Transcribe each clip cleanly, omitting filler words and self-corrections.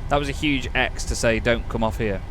That was a huge X to say, don't come off here.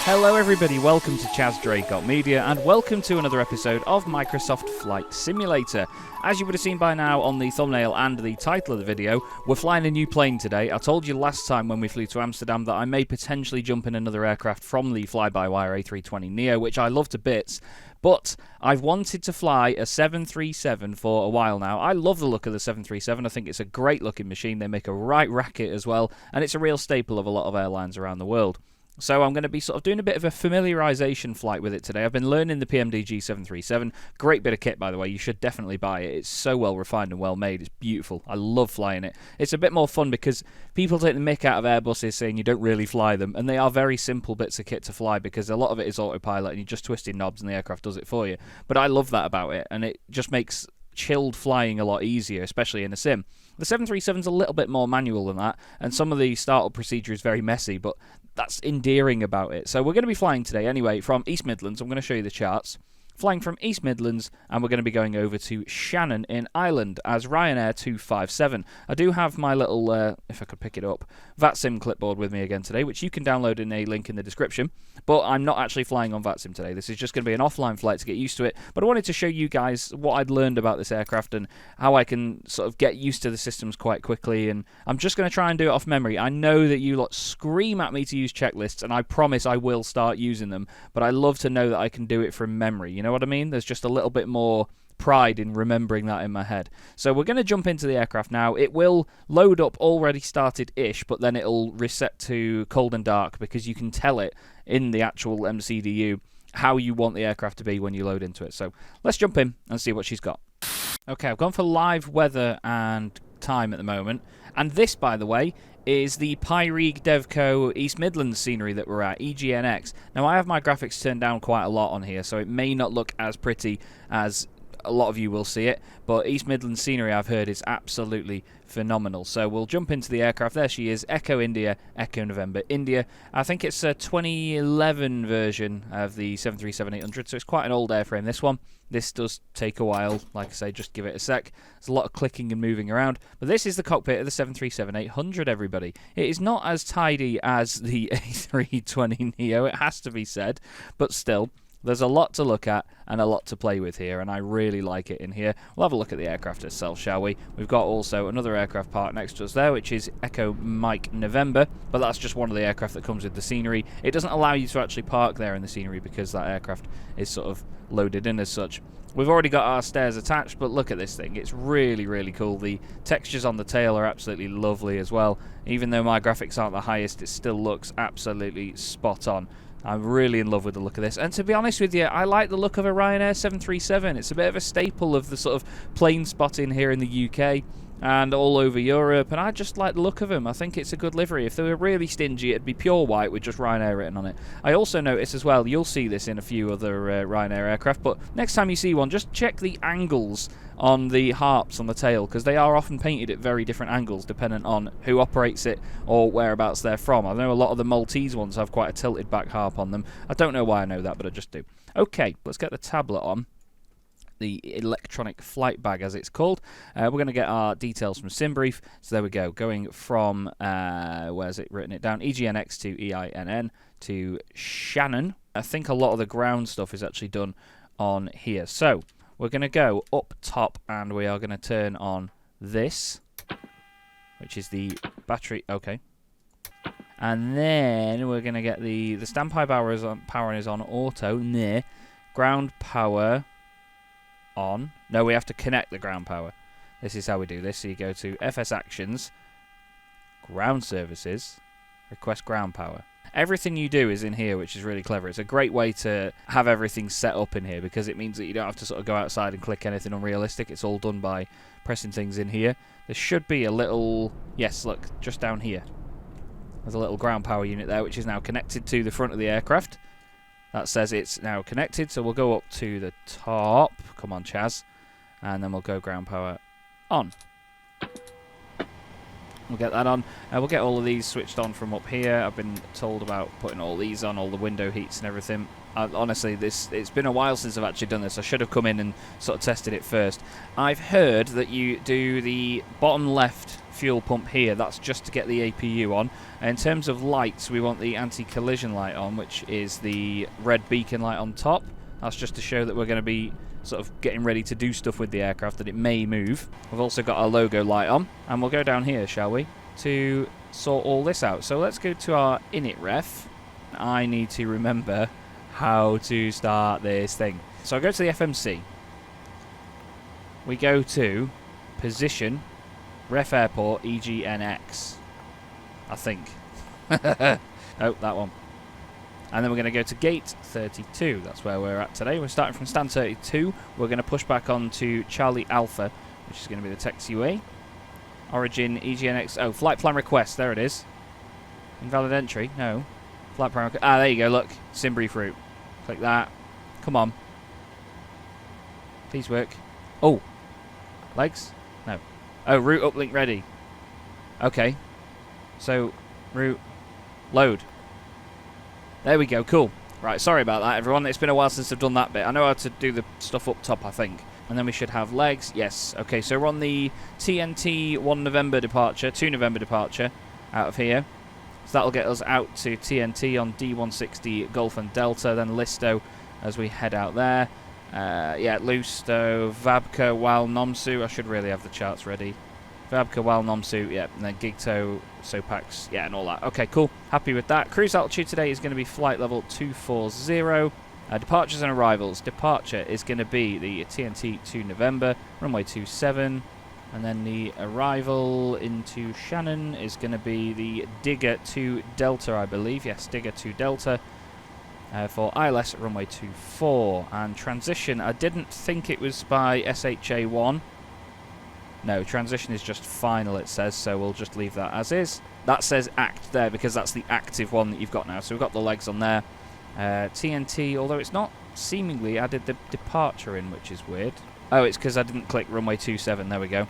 Hello everybody, welcome to Chaz Draycott Media, and welcome to another episode of Microsoft Flight Simulator. As you would have seen by now on the thumbnail and the title of the video, we're flying a new plane today. I told you last time when we flew to Amsterdam that I may potentially jump in another aircraft from the fly-by-wire A320neo, which I love to bits. But I've wanted to fly a 737 for a while now. I love the look of the 737. I think it's a great looking machine. They make a right racket as well, and it's a real staple of a lot of airlines around the world. So I'm going to be sort of doing a bit of a familiarization flight with it today. I've been learning the PMDG 737. Great bit of kit, by the way. You should definitely buy it. It's so well refined and well made. It's beautiful. I love flying it. It's a bit more fun because people take the mick out of Airbuses saying you don't really fly them, and they are very simple bits of kit to fly because a lot of it is autopilot and you're just twisting knobs and the aircraft does it for you. But I love that about it, and it just makes chilled flying a lot easier, especially in a sim. The 737's a little bit more manual than that, and some of the startup procedure is very messy, but that's endearing about it. So we're going to be flying today anyway from East Midlands. I'm going to show you the charts. Flying from East Midlands, and we're going to be going over to Shannon in Ireland as Ryanair 257. I do have my little, if I could pick it up, VATSIM clipboard with me again today, which you can download in a link in the description. But I'm not actually flying on VATSIM today. This is just going to be an offline flight to get used to it. But I wanted to show you guys what I'd learned about this aircraft and how I can sort of get used to the systems quite quickly. And I'm just going to try and do it off memory. I know that you lot scream at me to use checklists, and I promise I will start using them. But I love to know that I can do it from memory. You know what I mean? There's just a little bit more pride in remembering that in my head. So we're going to jump into the aircraft now. It will load up already started-ish, but then it'll reset to cold and dark because you can tell it in the actual MCDU how you want the aircraft to be when you load into it. So let's jump in and see what she's got. Okay, I've gone for live weather and time at the moment. And this, by the way, is the Pyreeg Devco East Midlands scenery that we're at, EGNX. Now, I have my graphics turned down quite a lot on here, so it may not look as pretty as a lot of you will see it, but East Midlands scenery, I've heard, is absolutely phenomenal. So we'll jump into the aircraft. There she is, Echo India, Echo November India. I think it's a 2011 version of the 737-800, so it's quite an old airframe, this one. This does take a while, like I say, just give it a sec. There's a lot of clicking and moving around, but this is the cockpit of the 737-800, everybody. It is not as tidy as the A320neo, it has to be said, but still, there's a lot to look at and a lot to play with here, and I really like it in here. We'll have a look at the aircraft itself, shall we? We've got also another aircraft parked next to us there, which is Echo Mike November, but that's just one of the aircraft that comes with the scenery. It doesn't allow you to actually park there in the scenery because that aircraft is sort of loaded in as such. We've already got our stairs attached, but look at this thing. It's really, really cool. The textures on the tail are absolutely lovely as well. Even though my graphics aren't the highest, it still looks absolutely spot on. I'm really in love with the look of this. And to be honest with you, I like the look of a Ryanair 737. It's a bit of a staple of the sort of plane spotting here in the UK and all over Europe, and I just like the look of them. I think it's a good livery. If they were really stingy, it'd be pure white with just Ryanair written on it. I also notice as well, you'll see this in a few other Ryanair aircraft, but next time you see one, just check the angles on the harps on the tail, because they are often painted at very different angles depending on who operates it or whereabouts they're from. I know a lot of the Maltese ones have quite a tilted back harp on them. I don't know why I know that, but I just do. Okay, let's get the tablet on. The electronic flight bag, as it's called. We're going to get our details from SimBrief. So there we go, going from, where's it written it down? EGNX to EINN to Shannon. I think a lot of the ground stuff is actually done on here. So we're going to go up top and we are going to turn on this, which is the battery. Okay. And then we're going to get the standby power is on auto. Near ground power on. No, we have to connect the ground power. This is how we do this. So you go to FS Actions, Ground Services, Request Ground Power. Everything you do is in here, which is really clever. It's a great way to have everything set up in here because it means that you don't have to sort of go outside and click anything unrealistic. It's all done by pressing things in here. There should be a little... Yes, look, just down here. There's a little ground power unit there, which is now connected to the front of the aircraft. That says it's now connected, so we'll go up to the top. Come on, Chaz. And then we'll go ground power on. We'll get that on. We'll get all of these switched on from up here. I've been told about putting all these on, all the window heats and everything. honestly, it's been a while since I've actually done this. I should have come in and sort of tested it first. I've heard that you do the bottom left fuel pump here. That's just to get the APU on. And in terms of lights, we want the anti-collision light on, which is the red beacon light on top. That's just to show that we're going to be sort of getting ready to do stuff with the aircraft, that it may move. We've also got our logo light on, and we'll go down here, shall we, to sort all this out. So let's go to our init ref. I need to remember how to start this thing. So I go to the FMC. We go to position, ref airport, EGNX. I think. Oh, that one. And then we're going to go to gate 32. That's where we're at today. We're starting from stand 32. We're going to push back on to Charlie Alpha, which is going to be the taxiway. Origin, EGNX. Oh, flight plan request. There it is. Invalid entry. No. Flight plan request. Ah, there you go. Look. Simbrief route. Click that. Come on. Please work. Oh. Legs? No. Oh, route uplink ready. Okay. So, route. Load. There we go, cool. Right, sorry about that, everyone. It's been a while since I've done that bit. I know how to do the stuff up top, I think. And then we should have legs. Yes, okay, so we're on the TNT 1 November departure, 2 November departure out of here. So that'll get us out to TNT on D160 Golf and Delta, then Listo as we head out there. Yeah, Lusto, Vabka, Wal Nomsu. I should really have the charts ready. Vabka, Wal Nomsu, yeah, and then Gigto, Sopax, yeah, and all that. Okay, cool. Happy with that. Cruise altitude today is going to be flight level 240. Departures and arrivals. Departure is going to be the TNT 2 November, runway 27. And then the arrival into Shannon is going to be the Digger 2 Delta, I believe. Yes, Digger 2 Delta. For ILS at runway 24. And transition, I didn't think it was by SHA1. No, transition is just final, it says, so we'll just leave that as is. That says act there because that's the active one that you've got now. So we've got the legs on there. TNT, although it's not seemingly added the departure in, which is weird. Oh, it's because I didn't click runway 27. There we go.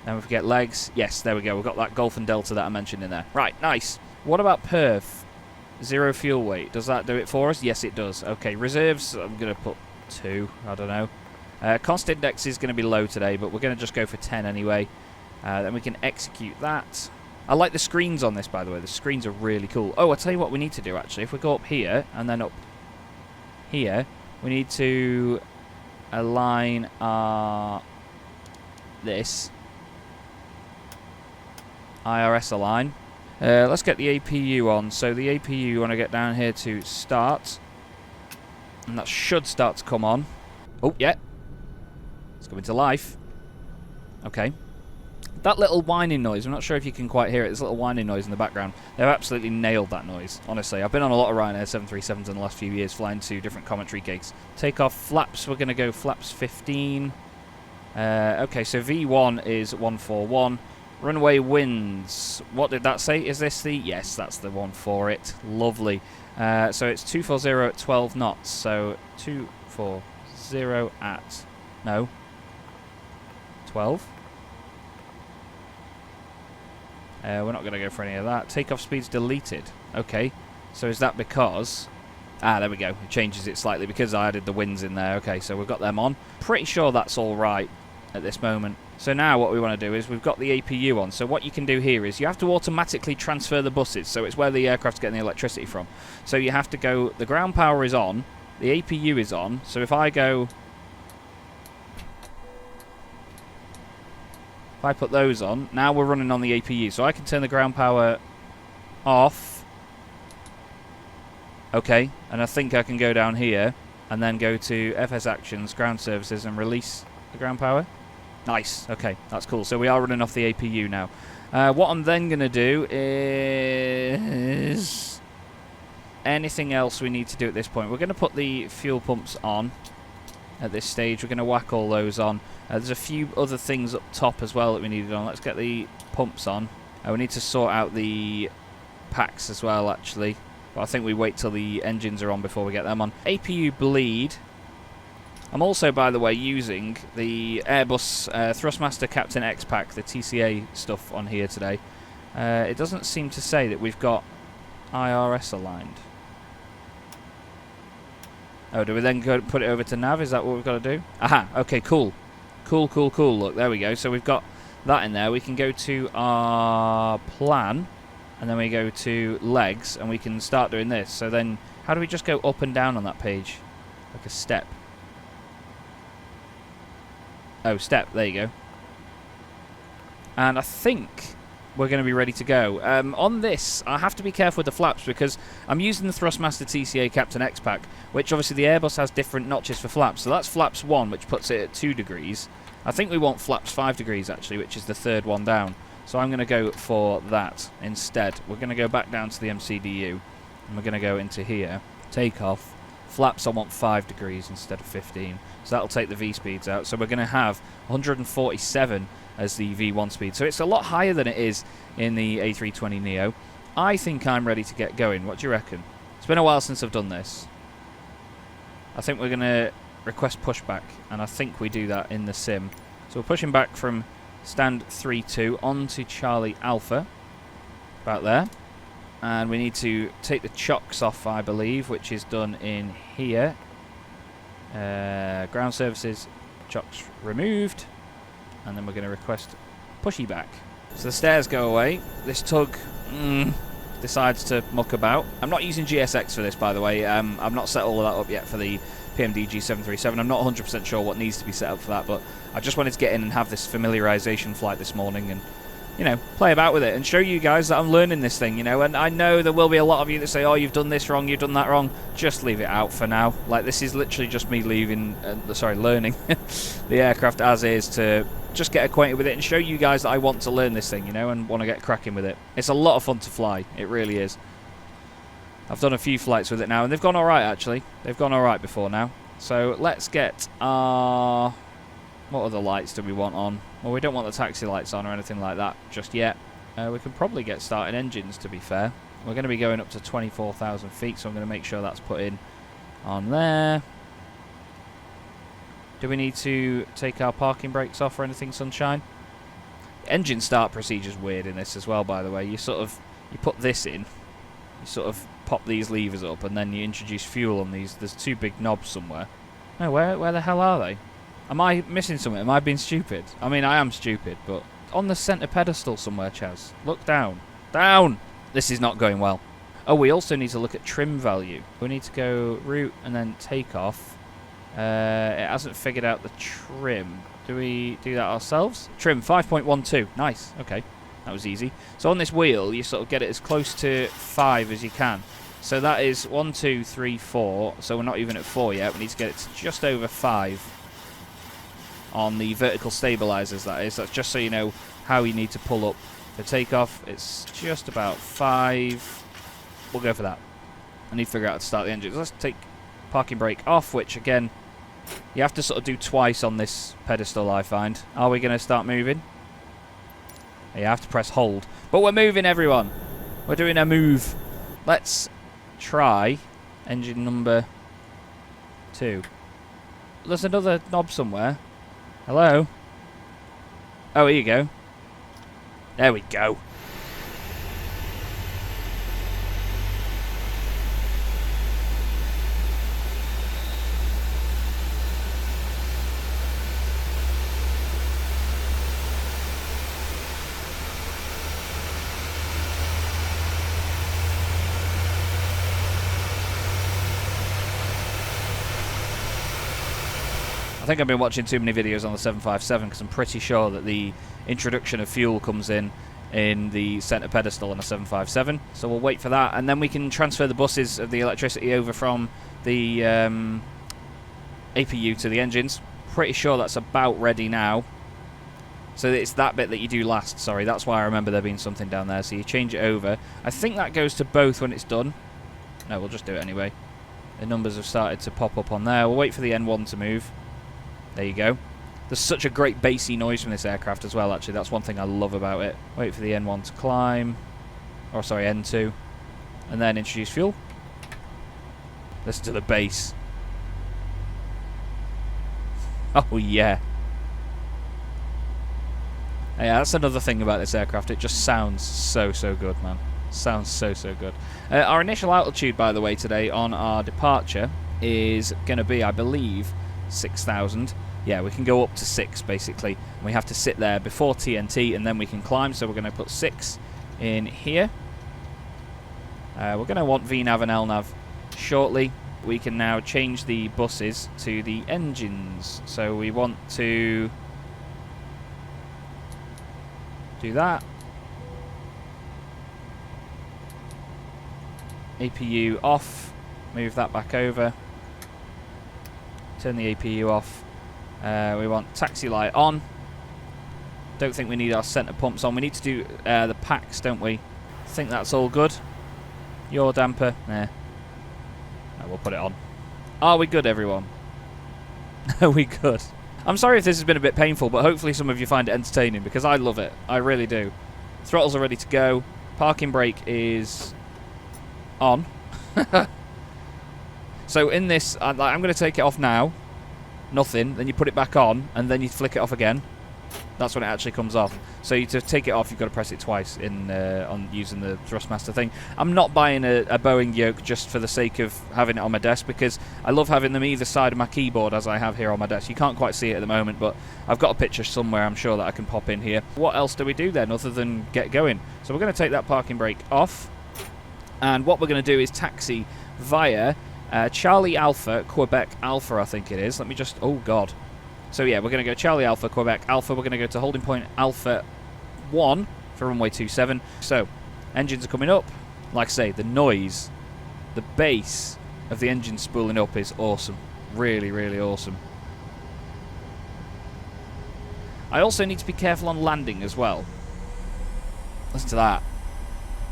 Then we forget legs. Yes, there we go. We've got that Golf and Delta that I mentioned in there. Right, nice. What about perf? 0 fuel weight. Does that do it for us? Yes, it does. Okay, reserves, I'm going to put 2. I don't know. Cost index is going to be low today, but we're going to just go for 10 anyway. Then we can execute that. I like the screens on this, by the way. The screens are really cool. Oh, I'll tell you what we need to do, actually. If we go up here and then up here, we need to align our this IRS align. Let's get the APU on. So the APU, you want to get down here to start. And that should start to come on. Oh, yeah. It's coming to life. Okay. That little whining noise, I'm not sure if you can quite hear it. There's a little whining noise in the background. They've absolutely nailed that noise, honestly. I've been on a lot of Ryanair 737s in the last few years, flying to different commentary gigs. Takeoff flaps, we're going to go flaps 15. Okay, so V1 is 141. Runway winds, what did that say? Is this the... Yes, that's the one for it. Lovely. So it's 240 at 12 knots. So 240 at... No. 12. We're not going to go for any of that. Takeoff speed's deleted. Okay. So is that because... Ah, there we go. It changes it slightly because I added the winds in there. Okay, so we've got them on. Pretty sure that's all right at this moment. So now what we want to do is we've got the APU on. So what you can do here is you have to automatically transfer the buses. So it's where the aircraft's getting the electricity from. So you have to go... The ground power is on. The APU is on. So if I go... If I put those on, now we're running on the APU. So I can turn the ground power off. Okay, and I think I can go down here and then go to FS Actions, Ground Services, and release the ground power. Nice, okay, that's cool. So we are running off the APU now. What I'm then going to do is... Anything else we need to do at this point? We're going to put the fuel pumps on. At this stage, we're going to whack all those on. There's a few other things up top as well that we needed on. Let's get the pumps on. We need to sort out the packs as well, actually. But I think we wait till the engines are on before we get them on. APU bleed. I'm also, by the way, using the Airbus Thrustmaster Captain X pack, the TCA stuff on here today. It doesn't seem to say that we've got IRS aligned. Oh, do we then go put it over to nav? Is that what we've got to do? Aha, okay, cool. Cool, cool, cool. Look, there we go. So we've got that in there. We can go to our plan, and then we go to legs, and we can start doing this. So then, how do we just go up and down on that page? Like a step. Oh, step. There you go. And I think we're going to be ready to go. On this, I have to be careful with the flaps because I'm using the Thrustmaster TCA Captain X pack, which obviously the Airbus has different notches for flaps. So that's flaps 1, which puts it at 2 degrees. I think we want flaps 5 degrees, actually, which is the third one down. So I'm going to go for that instead. We're going to go back down to the MCDU, and we're going to go into here. Take off. Flaps, I want 5 degrees instead of 15. So that'll take the V speeds out. So we're going to have 147 as the V1 speed. So it's a lot higher than it is in the A320neo. I think I'm ready to get going. What do you reckon? It's been a while since I've done this. I think we're going to request pushback, and I think we do that in the sim. So we're pushing back from stand 3-2 onto Charlie Alpha. About there. And we need to take the chocks off, I believe, which is done in here. Ground services, chocks removed. And then we're going to request pushy back. So the stairs go away. This tug decides to muck about. I'm not using GSX for this, by the way. I've not set all of that up yet for the PMDG 737. I'm not 100% sure what needs to be set up for that, but I just wanted to get in and have this familiarization flight this morning and, you know, play about with it and show you guys that I'm learning this thing, you know. And I know there will be a lot of you that say, oh, you've done this wrong, you've done that wrong. Just leave it out for now. Like, this is literally just me learning the aircraft as is to just get acquainted with it and show you guys that I want to learn this thing, you know, and want to get cracking with it. It's a lot of fun to fly. It really is. I've done a few flights with it now, and they've gone alright, actually. They've gone alright before now. So let's get our... What other lights do we want on? Well, we don't want the taxi lights on or anything like that just yet. We can probably get started engines, to be fair. We're going to be going up to 24,000 feet, so I'm going to make sure that's put in on there. Do we need to take our parking brakes off or anything, Sunshine? Engine start procedure's weird in this as well, by the way. You put this in, you sort of pop these levers up, and then you introduce fuel on these. There's 2 big knobs somewhere. No, where the hell are they? Am I missing something? Am I being stupid? I mean, I am stupid, but on the centre pedestal somewhere, Chaz. Look down. Down! This is not going well. Oh, we also need to look at trim value. We need to go route and then take off. It hasn't figured out the trim. Do we do that ourselves? Trim 5.12. Nice. Okay. That was easy. So on this wheel, you sort of get it as close to 5 as you can. So that is 1, 2, 3, 4. So we're not even at 4 yet. We need to get it to just over 5 on the vertical stabilizers, that is. That's just so you know how you need to pull up for takeoff. It's just about 5. We'll go for that. I need to figure out how to start the engines. Let's take parking brake off, which again, you have to sort of do twice on this pedestal, I find. Are we going to start moving? You have to press hold. But we're moving, everyone. We're doing a move. Let's try engine number 2. There's another knob somewhere. Hello? Oh, here you go. There we go. I think I've been watching too many videos on the 757 because I'm pretty sure that the introduction of fuel comes in the centre pedestal on a 757. So we'll wait for that, and then we can transfer the buses of the electricity over from the APU to the engines. Pretty sure that's about ready now. So it's that bit that you do last, sorry. That's why I remember there being something down there. So you change it over. I think that goes to both when it's done. No, we'll just do it anyway. The numbers have started to pop up on there. We'll wait for the N1 to move. There you go. There's such a great bassy noise from this aircraft as well, actually. That's one thing I love about it. Wait for the N1 to climb. Or, sorry, N2. And then introduce fuel. Listen to the bass. Oh, yeah. Yeah, that's another thing about this aircraft. It just sounds so, so good, man. Sounds so, so good. Our initial altitude, by the way, today on our departure is going to be, I believe, 6,000. Yeah, we can go up to 6, basically. We have to sit there before TNT, and then we can climb. So we're going to put 6 in here. We're going to want VNAV and LNAV shortly. We can now change the buses to the engines. So we want to do that. APU off. Move that back over. Turn the APU off. We want taxi light on. Don't think we need our centre pumps on. We need to do the packs, don't we? I think that's all good. Yaw damper. Nah. No, we'll put it on. Are we good, everyone? Are we good? I'm sorry if this has been a bit painful, but hopefully some of you find it entertaining, because I love it. I really do. Throttles are ready to go. Parking brake is on. So in this, I'm going to take it off now. Nothing. Then you put it back on, and then you flick it off again. That's when it actually comes off. So to take it off, you've got to press it twice on using the Thrustmaster thing. I'm not buying a Boeing yoke just for the sake of having it on my desk, because I love having them either side of my keyboard, as I have here on my desk. You can't quite see it at the moment, but I've got a picture somewhere, I'm sure, that I can pop in here. What else do we do then other than get going? So we're going to take that parking brake off, and what we're going to do is taxi via Charlie Alpha, Quebec Alpha, I think it is. Let me just... Oh, God. So, yeah, we're going to go Charlie Alpha, Quebec Alpha. We're going to go to holding point Alpha 1 for runway 27. So, engines are coming up. Like I say, the noise, the bass of the engine spooling up is awesome. Really, really awesome. I also need to be careful on landing as well. Listen to that.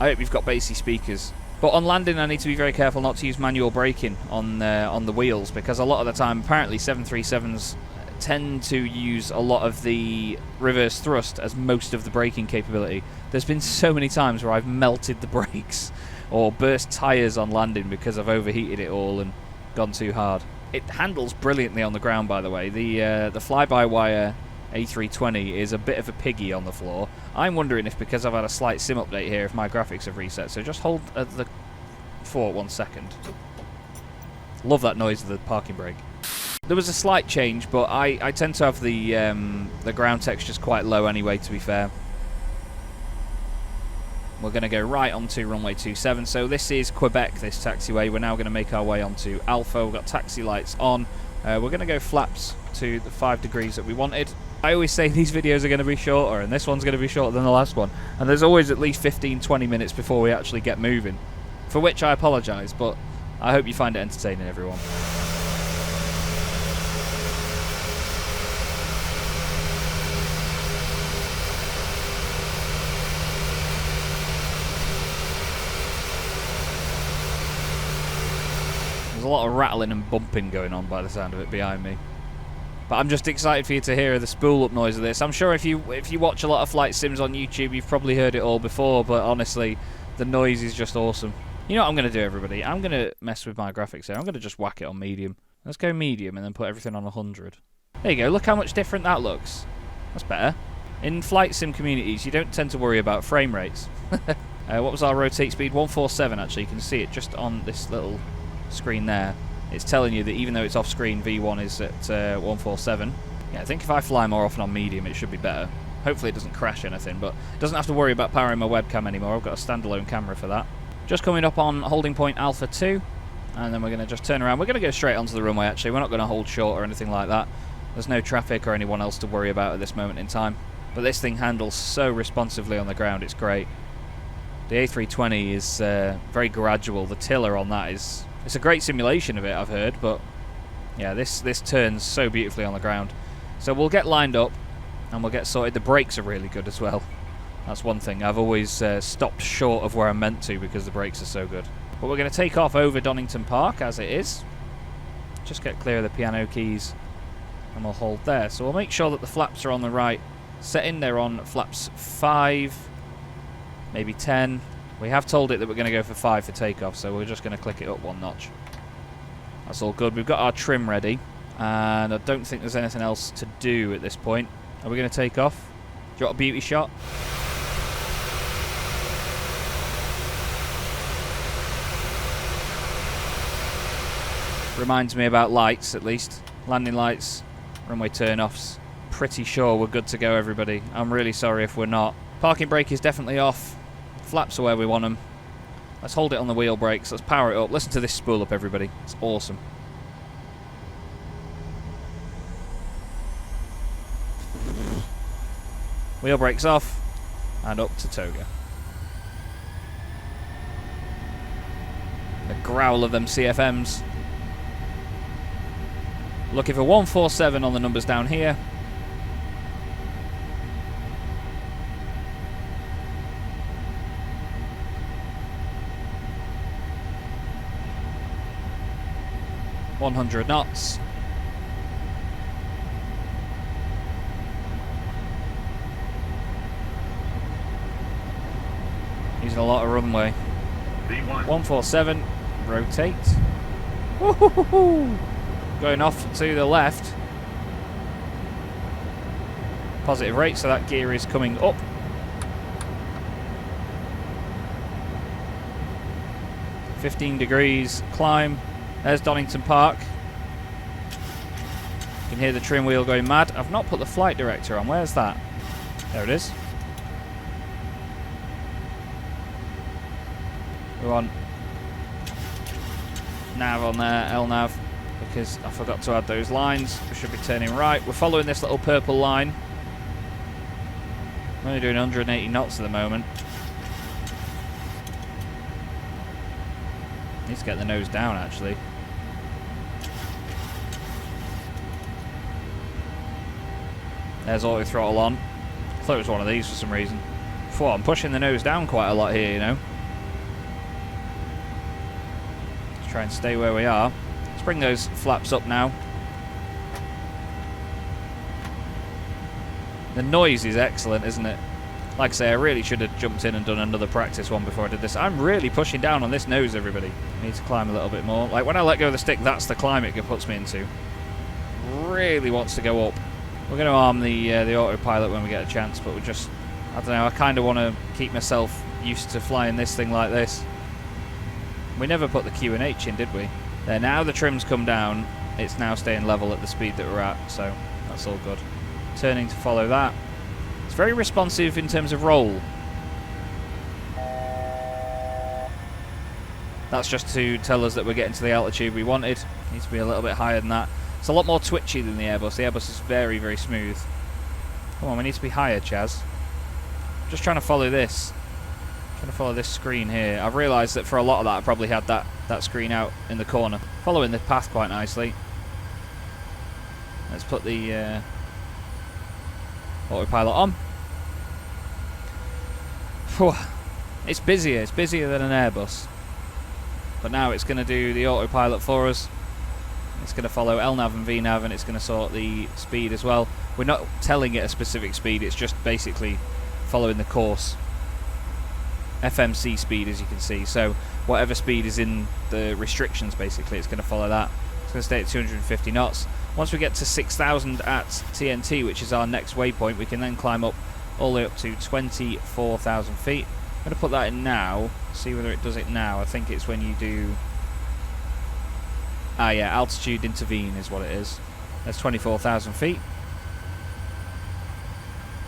I hope you've got bassy speakers. But on landing, I need to be very careful not to use manual braking on the wheels, because a lot of the time, apparently, 737s tend to use a lot of the reverse thrust as most of the braking capability. There's been so many times where I've melted the brakes or burst tyres on landing because I've overheated it all and gone too hard. It handles brilliantly on the ground, by the way. The fly-by-wire A320 is a bit of a piggy on the floor. I'm wondering if, because I've had a slight sim update here, if my graphics have reset. So just hold the fort 1 second. Love that noise of the parking brake. There was a slight change, but I tend to have the ground textures quite low anyway, to be fair. We're going to go right onto runway 27. So this is Quebec, this taxiway. We're now going to make our way onto Alpha. We've got taxi lights on. We're going to go flaps to the 5 degrees that we wanted. I always say these videos are going to be shorter, and this one's going to be shorter than the last one. And there's always at least 15-20 minutes before we actually get moving, for which I apologise, but I hope you find it entertaining, everyone. There's a lot of rattling and bumping going on by the sound of it behind me. But I'm just excited for you to hear the spool up noise of this. I'm sure if you watch a lot of flight sims on YouTube, you've probably heard it all before, but honestly, the noise is just awesome. You know what I'm going to do, everybody? I'm going to mess with my graphics here. I'm going to just whack it on medium. Let's go medium and then put everything on 100. There you go. Look how much different that looks. That's better. In flight sim communities, you don't tend to worry about frame rates. What was our rotate speed? 147, actually. You can see it just on this little screen there. It's telling you that even though it's off screen, V1 is at 147. Yeah, I think if I fly more often on medium, it should be better. Hopefully it doesn't crash anything, but it doesn't have to worry about powering my webcam anymore. I've got a standalone camera for that. Just coming up on holding point Alpha 2, and then we're going to just turn around. We're going to go straight onto the runway, actually. We're not going to hold short or anything like that. There's no traffic or anyone else to worry about at this moment in time. But this thing handles so responsively on the ground, it's great. The A320 is very gradual. The tiller on that is... It's a great simulation of it, I've heard, but yeah, this turns so beautifully on the ground. So we'll get lined up and we'll get sorted. The brakes are really good as well. That's one thing. I've always stopped short of where I'm meant to because the brakes are so good. But we're going to take off over Donington Park as it is. Just get clear of the piano keys and we'll hold there. So we'll make sure that the flaps are on the right setting. They're on flaps 5, maybe 10. We have told it that we're going to go for 5 for takeoff, so we're just going to click it up 1 notch. That's all good. We've got our trim ready, and I don't think there's anything else to do at this point. Are we going to take off? Do you want a beauty shot? Reminds me about lights, at least. Landing lights, runway turn-offs. Pretty sure we're good to go, everybody. I'm really sorry if we're not. Parking brake is definitely off. Flaps are where we want them. Let's hold it on the wheel brakes. Let's power it up. Listen to this spool up, everybody. It's awesome. Wheel brakes off. And up to Toga. The growl of them CFMs. Looking for 147 on the numbers down here. .100 knots. Using a lot of runway. 147. Rotate. Woo-hoo-hoo-hoo. Going off to the left. Positive rate, so that gear is coming up. .15 degrees climb. There's Donington Park. You can hear the trim wheel going mad. I've not put the flight director on. Where's that? There it is. We want nav on there, LNAV, because I forgot to add those lines. We should be turning right. We're following this little purple line. I'm only doing 180 knots at the moment. Need to get the nose down, actually. There's auto throttle on. I thought it was one of these for some reason. I'm pushing the nose down quite a lot here, you know. Let's try and stay where we are. Let's bring those flaps up now. The noise is excellent, isn't it? Like I say, I really should have jumped in and done another practice one before I did this. I'm really pushing down on this nose, everybody. I need to climb a little bit more. Like, when I let go of the stick, that's the climb it puts me into. Really wants to go up. We're going to arm the autopilot when we get a chance, but we're just... I don't know, I kind of want to keep myself used to flying this thing like this. We never put the QNH in, did we? There, now the trim's come down. It's now staying level at the speed that we're at, so that's all good. Turning to follow that. It's very responsive in terms of roll. That's just to tell us that we're getting to the altitude we wanted. Needs to be a little bit higher than that. It's a lot more twitchy than the Airbus. The Airbus is very, very smooth. Come on, we need to be higher, Chaz. Just trying to follow this. Trying to follow this screen here. I've realised that for a lot of that I probably had that screen out in the corner. Following the path quite nicely. Let's put the autopilot on. Whew. It's busier than an Airbus. But now it's going to do the autopilot for us. It's going to follow LNAV and VNAV, and it's going to sort the speed as well. We're not telling it a specific speed, it's just basically following the course. FMC speed, as you can see. So whatever speed is in the restrictions, basically, it's going to follow that. It's going to stay at 250 knots. Once we get to 6,000 at TNT, which is our next waypoint, we can then climb up all the way up to 24,000 feet. I'm going to put that in now, see whether it does it now. I think it's when you do... Ah, yeah, altitude intervene is what it is. That's 24,000 feet.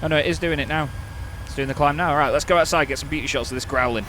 Oh no, it is doing it now. It's doing the climb now. Alright, let's go outside, get some beauty shots of this growling.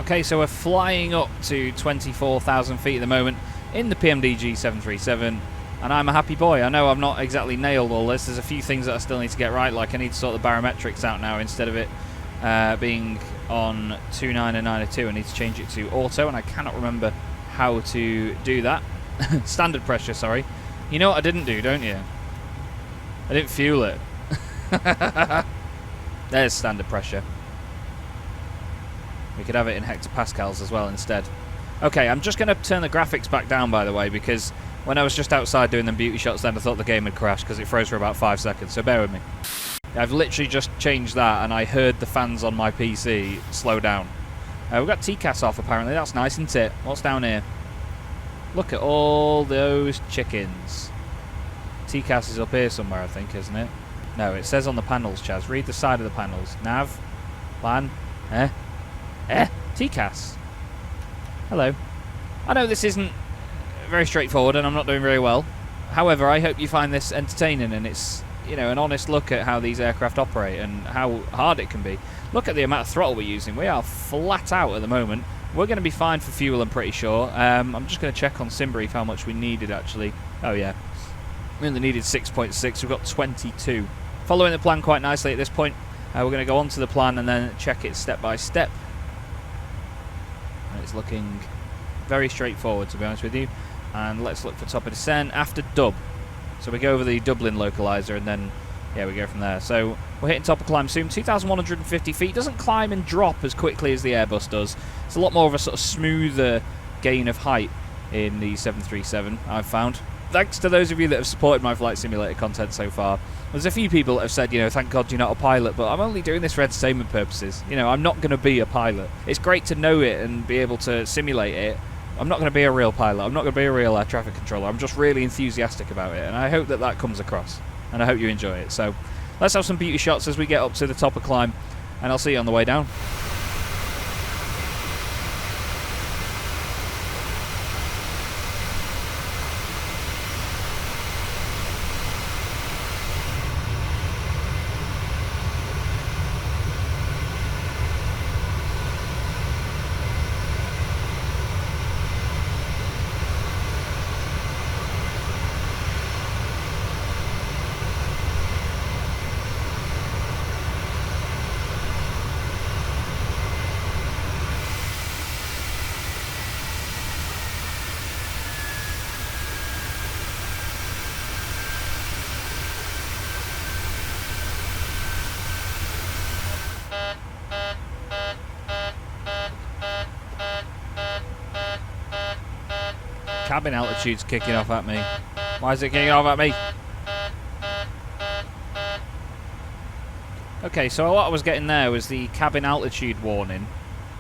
Okay, so we're flying up to 24,000 feet at the moment in the PMDG 737. and I'm a happy boy. I know I've not exactly nailed all this. There's a few things that I still need to get right, like I need to sort the barometrics out now instead of it being on 2.9 and 9.2. I need to change it to auto, and I cannot remember how to do that. Standard pressure, sorry. You know what I didn't do, don't you? I didn't fuel it. There's standard pressure. We could have it in hectopascals as well instead. Okay, I'm just going to turn the graphics back down, by the way, because when I was just outside doing them beauty shots then I thought the game had crashed because it froze for about 5 seconds, so bear with me. I've literally just changed that and I heard the fans on my PC slow down. We've got TCAS off apparently, that's nice, isn't it? What's down here? Look at all those chickens. TCAS is up here somewhere, I think, isn't it? No, it says on the panels, Chaz. Read the side of the panels. Nav, LAN, TCAS. Hello. I know this isn't very straightforward and I'm not doing very well. However, I hope you find this entertaining and it's, you know, an honest look at how these aircraft operate and how hard it can be. Look at the amount of throttle we're using. We are flat out at the moment. We're going to be fine for fuel, I'm pretty sure. I'm just going to check on SimBrief how much we needed, actually. Oh, yeah. We only needed 6.6. We've got 22. Following the plan quite nicely at this point. We're going to go on to the plan and then check it step by step. And it's looking very straightforward, to be honest with you. And let's look for top of descent after dub. So we go over the Dublin localizer and then, yeah, we go from there. So we're hitting top of climb soon. 2,150 feet. Doesn't climb and drop as quickly as the Airbus does. It's a lot more of a sort of smoother gain of height in the 737, I've found. Thanks to those of you that have supported my flight simulator content so far. There's a few people that have said, you know, thank God you're not a pilot, but I'm only doing this for entertainment purposes. You know, I'm not going to be a pilot. It's great to know it and be able to simulate it. I'm not going to be a real pilot. I'm not going to be a real air traffic controller. I'm just really enthusiastic about it, and I hope that that comes across, and I hope you enjoy it. So let's have some beauty shots as we get up to the top of climb, and I'll see you on the way down. Cabin altitude's kicking off at me. Why is it kicking off at me? Okay, so what I was getting there was the cabin altitude warning,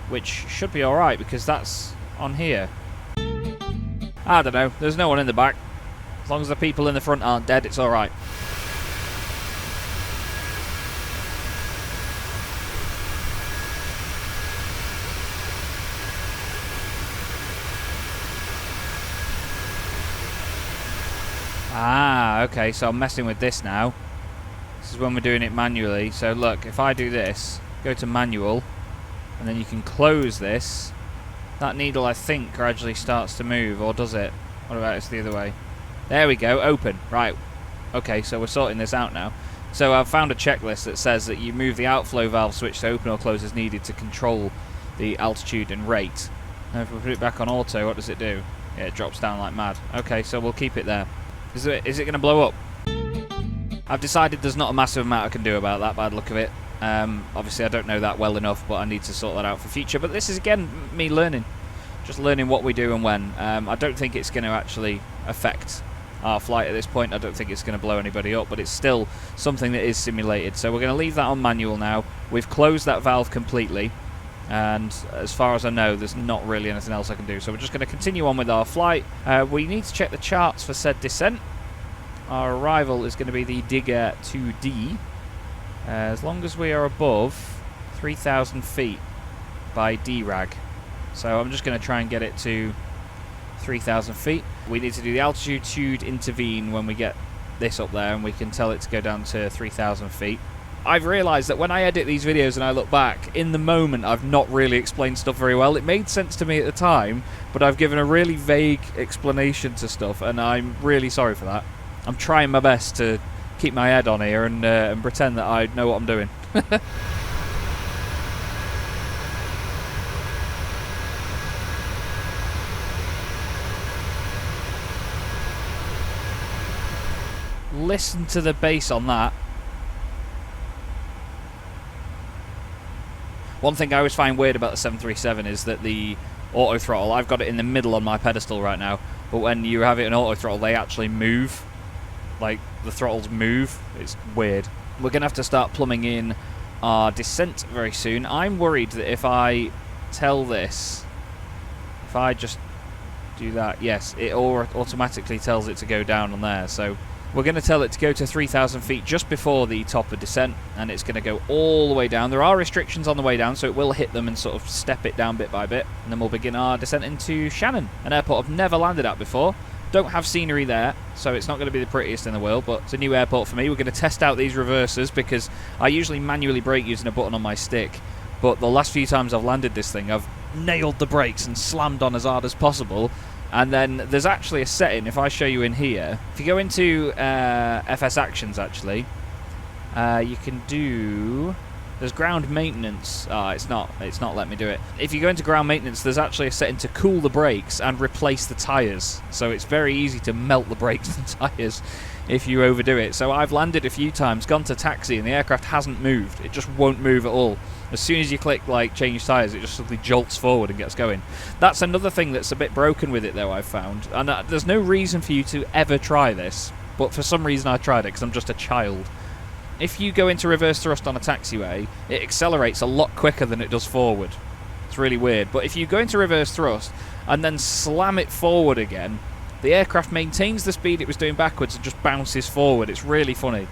which should be alright because that's on here. I don't know, there's no one in the back. As long as the people in the front aren't dead, it's alright. Ah, okay, so I'm messing with this now. This is when we're doing it manually. So look, if I do this, go to manual, and then you can close this, that needle, I think, gradually starts to move, or does it? What about it's the other way? There we go, open. Right. Okay, so we're sorting this out now. So I've found a checklist that says that you move the outflow valve switch to open or close as needed to control the altitude and rate. And if we put it back on auto, what does it do? Yeah, it drops down like mad. Okay, so we'll keep it there. Is it going to blow up? I've decided there's not a massive amount I can do about that bad look of it. Obviously I don't know that well enough, but I need to sort that out for future. But this is again me learning. Just learning what we do and when. I don't think it's going to actually affect our flight at this point. I don't think it's going to blow anybody up, but it's still something that is simulated. So we're going to leave that on manual now. We've closed that valve completely. And as far as I know, there's not really anything else I can do. So we're just going to continue on with our flight. We need to check the charts for said descent. Our arrival is going to be the Digger 2D. As long as we are above 3,000 feet by DRAG. So I'm just going to try and get it to 3,000 feet. We need to do the altitude intervene when we get this up there, and we can tell it to go down to 3,000 feet. I've realised that when I edit these videos and I look back, in the moment I've not really explained stuff very well. It made sense to me at the time, but I've given a really vague explanation to stuff, and I'm really sorry for that. I'm trying my best to keep my head on here and pretend that I know what I'm doing. Listen to the bass on that. One thing I always find weird about the 737 is that the auto throttle, I've got it in the middle on my pedestal right now, but when you have it in auto throttle, they actually move. Like, the throttles move. It's weird. We're going to have to start plumbing in our descent very soon. I'm worried that if I tell this, if I just do that, yes, it automatically tells it to go down on there, so we're going to tell it to go to 3,000 feet just before the top of descent, and it's going to go all the way down. There are restrictions on the way down, so it will hit them and sort of step it down bit by bit, and then we'll begin our descent into Shannon, an airport I've never landed at before. Don't have scenery there, so it's not going to be the prettiest in the world, but it's a new airport for me. We're going to test out these reversers because I usually manually brake using a button on my stick, but the last few times I've landed this thing, I've nailed the brakes and slammed on as hard as possible. And then there's actually a setting, if I show you in here, if you go into FS Actions actually, you can do, there's ground maintenance. It's not letting me do it. If you go into ground maintenance, there's actually a setting to cool the brakes and replace the tyres. So it's very easy to melt the brakes and tyres if you overdo it. So I've landed a few times, gone to taxi, and the aircraft hasn't moved. It just won't move at all. As soon as you click, like, change tyres, it just simply jolts forward and gets going. That's another thing that's a bit broken with it, though, I've found. And there's no reason for you to ever try this, but for some reason I tried it, because I'm just a child. If you go into reverse thrust on a taxiway, it accelerates a lot quicker than it does forward. It's really weird. But if you go into reverse thrust and then slam it forward again, the aircraft maintains the speed it was doing backwards and just bounces forward. It's really funny.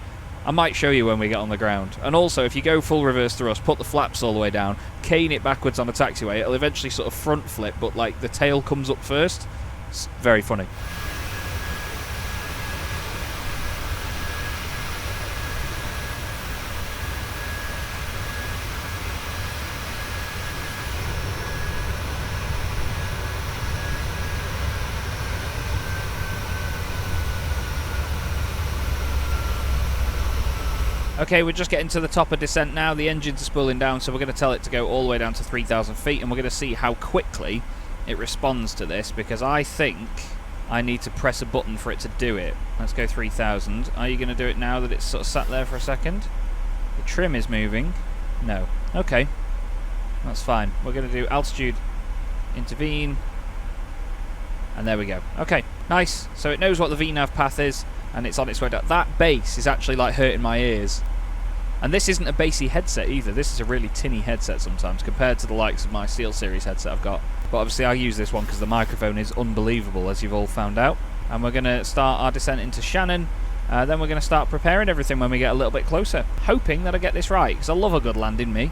I might show you when we get on the ground. And also, if you go full reverse thrust, put the flaps all the way down, cane it backwards on a taxiway, it'll eventually sort of front flip, but like the tail comes up first. It's very funny. Okay, we're just getting to the top of descent now. The engines are spooling down, so we're going to tell it to go all the way down to 3,000 feet, and we're going to see how quickly it responds to this, because I think I need to press a button for it to do it. Let's go 3,000. Are you going to do it now that it's sort of sat there for a second? The trim is moving. No. Okay. That's fine. We're going to do altitude, intervene, and there we go. Okay, nice. So it knows what the VNAV path is, and it's on its way down. That bass is actually like hurting my ears. And this isn't a bassy headset either. This is a really tinny headset sometimes compared to the likes of my SteelSeries headset I've got. But obviously I use this one because the microphone is unbelievable, as you've all found out. And we're going to start our descent into Shannon. Then we're going to start preparing everything when we get a little bit closer. Hoping that I get this right, because I love a good landing, me.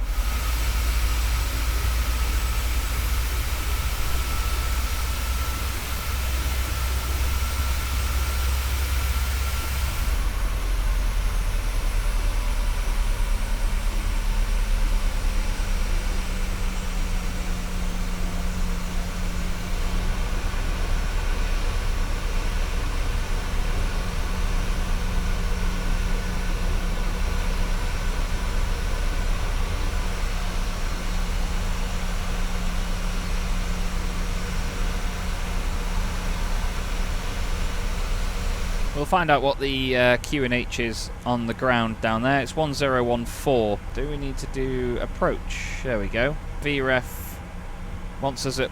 We'll find out what the QNH is on the ground down there. It's 1014. Do we need to do approach? There we go. VREF wants us at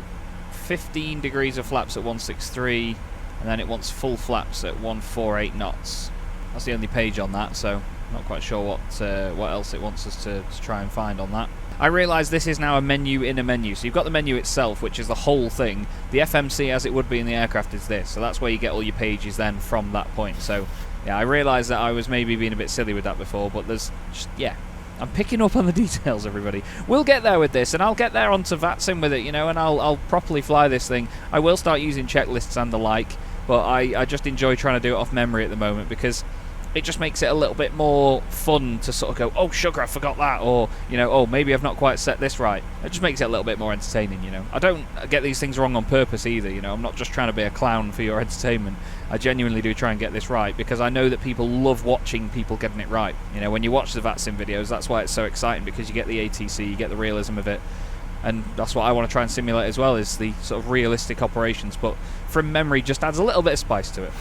15 degrees of flaps at 163, and then it wants full flaps at 148 knots. That's the only page on that, so not quite sure what else it wants us to try and find on that. I realise this is now a menu in a menu. So you've got the menu itself, which is the whole thing. The FMC, as it would be in the aircraft, is this. So that's where you get all your pages then from that point. So, yeah, I realise that I was maybe being a bit silly with that before, but there's just, yeah. I'm picking up on the details, everybody. We'll get there with this, and I'll get there onto VATSIM with it, you know, and I'll properly fly this thing. I will start using checklists and the like, but I just enjoy trying to do it off memory at the moment, because it just makes it a little bit more fun to sort of go, oh, sugar, I forgot that, or, you know, oh, maybe I've not quite set this right. It just makes it a little bit more entertaining, you know. I don't get these things wrong on purpose either, you know. I'm not just trying to be a clown for your entertainment. I genuinely do try and get this right, because I know that people love watching people getting it right. You know, when you watch the VATSIM videos, that's why it's so exciting, because you get the ATC, you get the realism of it, and that's what I want to try and simulate as well, is the sort of realistic operations, but from memory just adds a little bit of spice to it.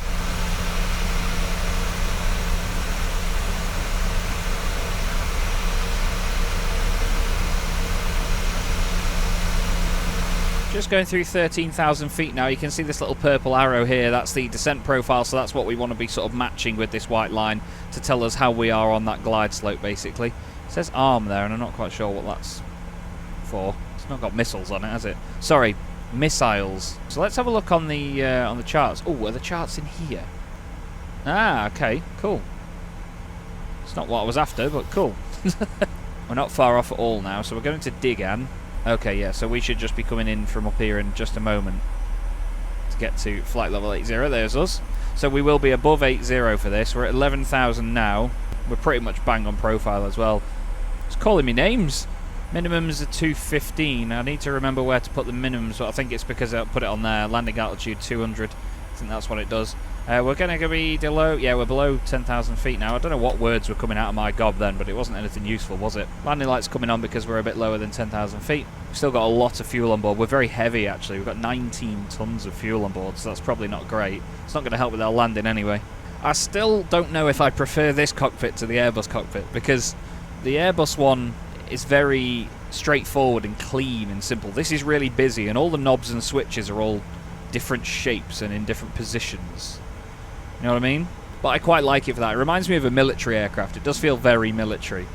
Just going through 13,000 feet now. You can see this little purple arrow here. That's the descent profile, so that's what we want to be sort of matching with this white line to tell us how we are on that glide slope, basically. It says arm there, and I'm not quite sure what that's for. It's not got missiles on it, has it? Sorry, missiles. So let's have a look on the charts. Oh, are the charts in here? Ah, okay, cool. It's not what I was after, but cool. We're not far off at all now, so we're going to Digan. Okay, yeah, so we should just be coming in from up here in just a moment to get to flight level 80. There's us. So we will be above 80 for this. We're at 11,000 now. We're pretty much bang on profile as well. It's calling me names. Minimums are 215. I need to remember where to put the minimums, but I think it's because I put it on there. Landing altitude 200. I think that's what it does. We're going to be below, yeah, we're below 10,000 feet now. I don't know what words were coming out of my gob then, but it wasn't anything useful, was it? Landing lights coming on because we're a bit lower than 10,000 feet. We've still got a lot of fuel on board. We're very heavy, actually. We've got 19 tons of fuel on board, so that's probably not great. It's not going to help with our landing anyway. I still don't know if I prefer this cockpit to the Airbus cockpit, because the Airbus one is very straightforward and clean and simple. This is really busy, and all the knobs and switches are all different shapes and in different positions. You know what I mean? But I quite like it for that. It reminds me of a military aircraft. It does feel very military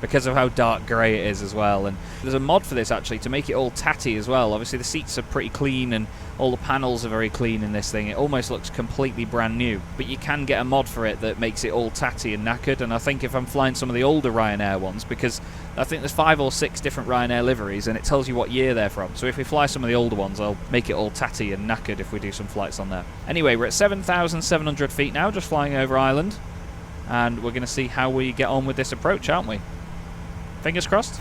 because of how dark grey it is as well. And there's a mod for this actually to make it all tatty as well. Obviously the seats are pretty clean and all the panels are very clean in this thing. It almost looks completely brand new. But you can get a mod for it that makes it all tatty and knackered. And I think if I'm flying some of the older Ryanair ones, because I think there's 5 or 6 different Ryanair liveries and it tells you what year they're from. So if we fly some of the older ones, I'll make it all tatty and knackered if we do some flights on there. Anyway, we're at 7,700 feet now, just flying over Ireland. And we're going to see how we get on with this approach, aren't we? Fingers crossed.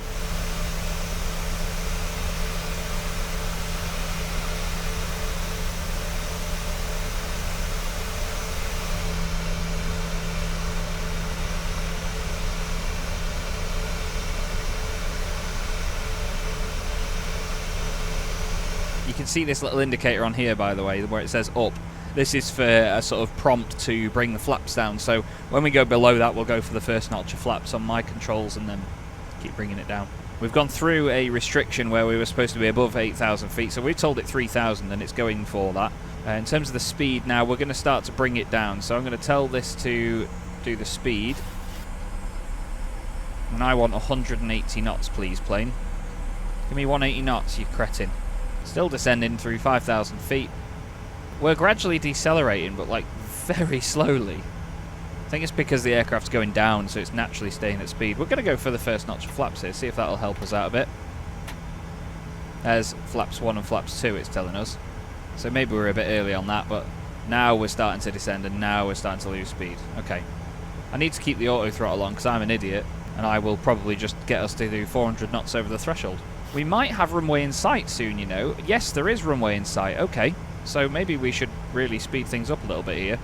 You can see this little indicator on here, by the way, where it says up. This is for a sort of prompt to bring the flaps down. So when we go below that, we'll go for the first notch of flaps on my controls and then keep bringing it down. We've gone through a restriction where we were supposed to be above 8,000 feet, so we've told it 3,000 and it's going for that. In terms of the speed now, we're going to start to bring it down. So I'm going to tell this to do the speed. And I want 180 knots, please, plane. Give me 180 knots, you cretin. Still descending through 5,000 feet. We're gradually decelerating, but like very slowly. I think it's because the aircraft's going down, so it's naturally staying at speed. We're going to go for the first notch of flaps here, see if that'll help us out a bit. There's flaps 1 and flaps 2, it's telling us. So maybe we're a bit early on that, but now we're starting to descend, and now we're starting to lose speed. Okay. I need to keep the auto throttle on, because I'm an idiot, and I will probably just get us to do 400 knots over the threshold. We might have runway in sight soon, you know. Yes, there is runway in sight. Okay. So maybe we should really speed things up a little bit here.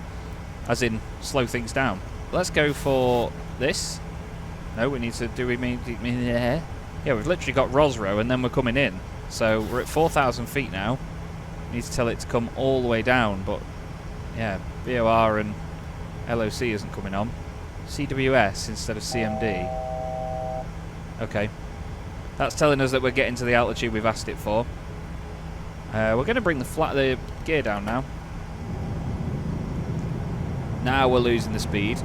As in, slow things down. Let's go for this. No, we need to do... Yeah, we've literally got Rosro and then we're coming in. So we're at 4,000 feet now. Need to tell it to come all the way down, but... Yeah, VOR and LOC isn't coming on. CWS instead of CMD. Okay. That's telling us that we're getting to the altitude we've asked it for. We're going to bring the gear down now. Now we're losing the speed.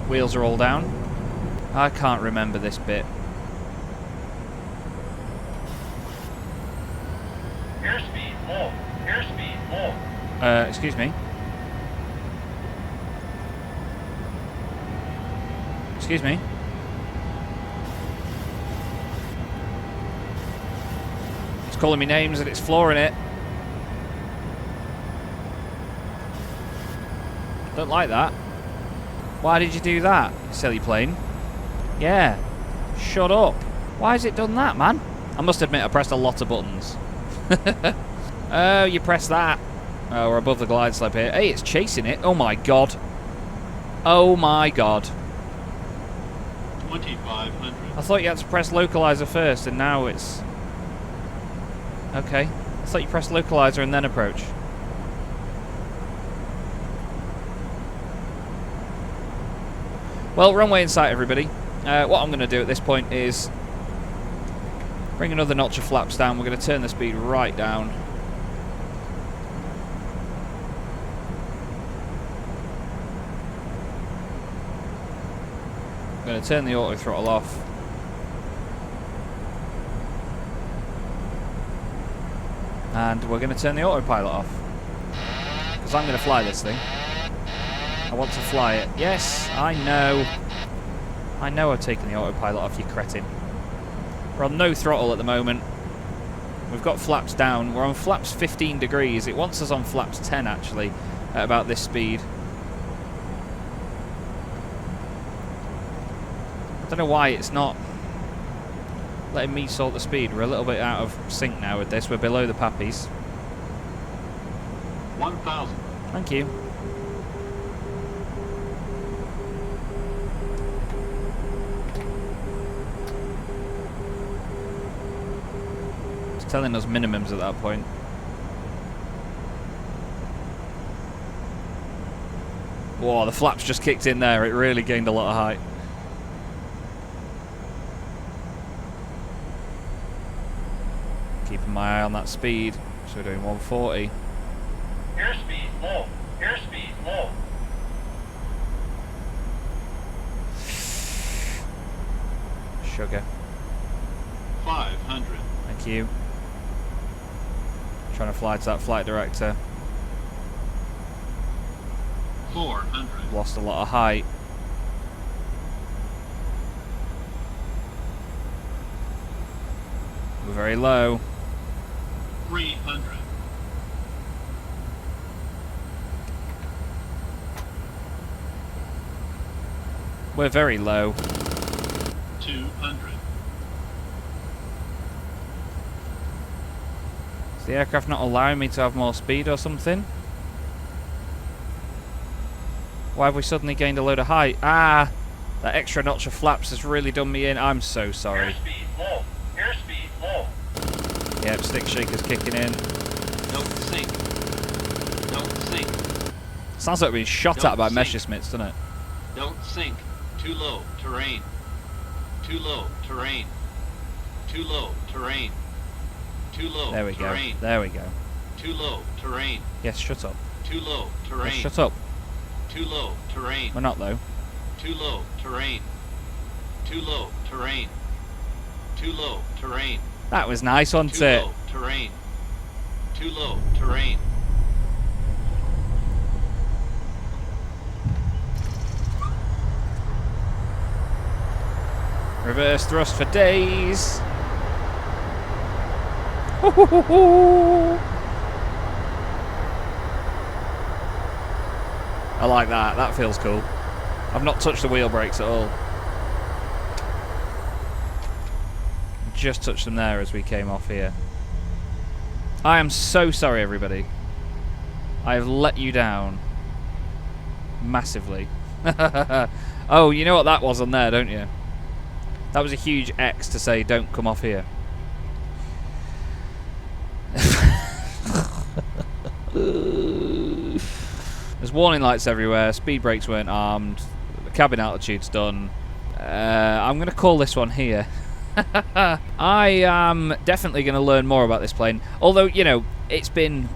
Wheels are all down. I can't remember this bit. Airspeed more. Airspeed more. Excuse me. Excuse me. It's calling me names and it's flooring it. Don't like that. Why did you do that, you silly plane? Yeah. Shut up. Why has it done that, man? I must admit, I pressed a lot of buttons. Oh, you press that. Oh, we're above the glide slope here. Hey, it's chasing it. Oh my god. Oh my god. 2,500. I thought you had to press localizer first, and now it's... Okay. I thought you pressed localizer and then approach. Well, runway in sight, everybody. What I'm going to do at this point is bring another notch of flaps down. We're going to turn the speed right down. I'm going to turn the auto throttle off. And we're going to turn the autopilot off. Because I'm going to fly this thing. I want to fly it. Yes, I know. I know I've taken the autopilot off, you cretin. We're on no throttle at the moment. We've got flaps down. We're on flaps 15 degrees. It wants us on flaps 10, actually, at about this speed. I don't know why it's not letting me sort the speed. We're a little bit out of sync now with this. We're below the pappies. 1,000. Thank you. It's telling us minimums at that point. Whoa, the flaps just kicked in there. It really gained a lot of height. Keeping my eye on that speed. So we're doing 140. Airspeed low. Airspeed low. Sugar. 500. Thank you. Trying to fly to that flight director. 400. Lost a lot of height. We're very low. 300. We're very low. 200. Is the aircraft not allowing me to have more speed or something? Why have we suddenly gained a load of height? Ah! That extra notch of flaps has really done me in. I'm so sorry. Airspeed low. Airspeed low. Yep, stick shaker's kicking in. Don't sink. Don't sink. Sounds like we're being shot Don't at by sink. Messerschmitts, doesn't it? Don't sink. Too low. Terrain. Too low. Terrain. Too low. Terrain. Too low. There we go. Terrain. There we go. Too low. Terrain. Yes, shut up. Too low. Terrain. Yes, shut up. Too low. Terrain. We're not though. Too low. Terrain. Too low. Terrain. Too low. Terrain. That was nice, wasn't Too it? low. Terrain. Too low. Terrain. Reverse thrust for days. I like that. That feels cool. I've not touched the wheel brakes at all. Just touched them there as we came off here. I am so sorry, everybody. I have let you down massively. Oh, you know what that was on there, don't you? That was a huge X to say don't come off here. There's warning lights everywhere, speed brakes weren't armed, the cabin altitude's done. I'm going to call this one here. I am definitely going to learn more about this plane. Although, you know, it's been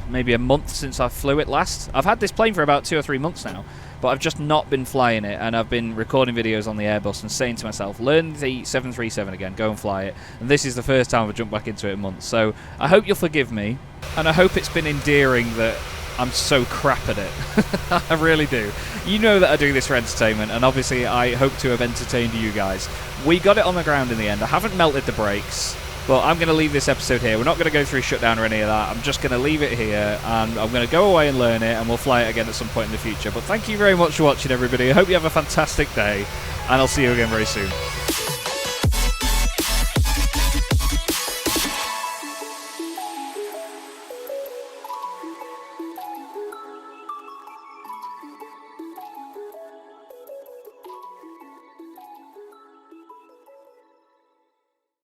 maybe a month since I flew it last. I've had this plane for about 2 or 3 months now, but I've just not been flying it, and I've been recording videos on the Airbus and saying to myself, learn the 737 again, go and fly it. And this is the first time I've jumped back into it in months. So I hope you'll forgive me, and I hope it's been endearing that I'm so crap at it. I really do. You know that I do this for entertainment, and obviously I hope to have entertained you guys. We got it on the ground in the end. I haven't melted the brakes. But I'm going to leave this episode here. We're not going to go through shutdown or any of that. I'm just going to leave it here, and I'm going to go away and learn it, and we'll fly it again at some point in the future. But thank you very much for watching, everybody. I hope you have a fantastic day, and I'll see you again very soon.